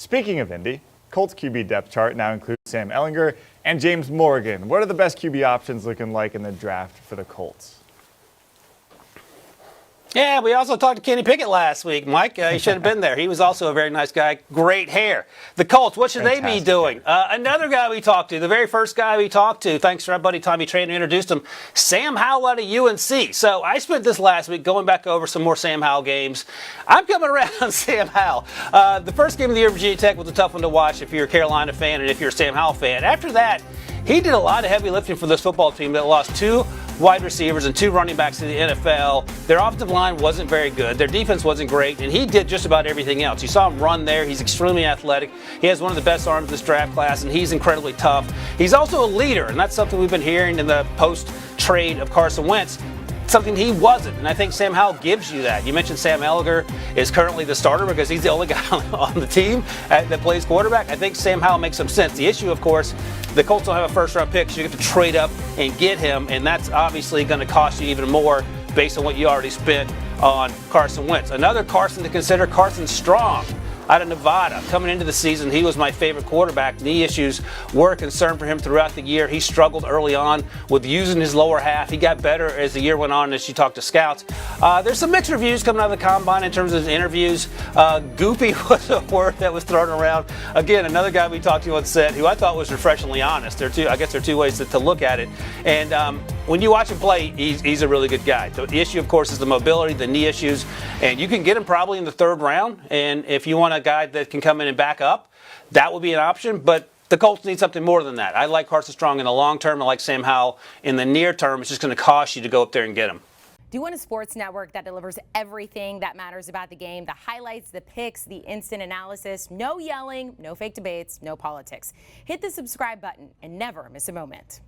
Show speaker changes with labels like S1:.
S1: Speaking of Indy, Colts QB depth chart now includes Sam Ehlinger and James Morgan. What are the best QB options looking like in the draft for the Colts?
S2: Yeah, we also talked to Kenny Pickett last week, Mike. He should have been there. He was also a very nice guy. Great hair. The Colts, what should they be doing? Another guy we talked to, the very first guy we talked to, thanks to our buddy Tommy Trainer introduced him, Sam Howell out of UNC. So I spent this last week going back over some more Sam Howell games. I'm coming around on Sam Howell. The first game of the year, Virginia Tech, was a tough one to watch if you're a Carolina fan and if you're a Sam Howell fan. After that, he did a lot of heavy lifting for this football team that lost 2 wide receivers and 2 running backs to the NFL. Their offensive line wasn't very good. Their defense wasn't great, and he did just about everything else. You saw him run there. He's extremely athletic. He has one of the best arms in this draft class, and he's incredibly tough. He's also a leader, and that's something we've been hearing in the post-trade of Carson Wentz. Something he wasn't, and I think Sam Howell gives you that. You mentioned Sam Ehlinger is currently the starter because he's the only guy on the team that plays quarterback. I think Sam Howell makes some sense. The issue, of course, the Colts don't have a first-round pick, so you have to trade up and get him, and that's obviously going to cost you even more based on what you already spent on Carson Wentz. Another Carson to consider, Carson Strong out of Nevada. Coming into the season, he was my favorite quarterback. Knee issues were a concern for him throughout the year. He struggled early on with using his lower half. He got better as the year went on as you talk to scouts. There's some mixed reviews coming out of the combine in terms of his interviews. Goofy was a word that was thrown around. Again, another guy we talked to on set who I thought was refreshingly honest. I guess there are 2 ways to look at it. And when you watch him play, he's a really good guy. The issue, of course, is the mobility, the knee issues, and you can get him probably in the 3rd round. And if you want a guy that can come in and back up, that would be an option. But the Colts need something more than that. I like Carson Strong in the long term. I like Sam Howell in the near term. It's just going to cost you to go up there and get him.
S3: Do you want a sports network that delivers everything that matters about the game? The highlights, the picks, the instant analysis, no yelling, no fake debates, no politics. Hit the subscribe button and never miss a moment.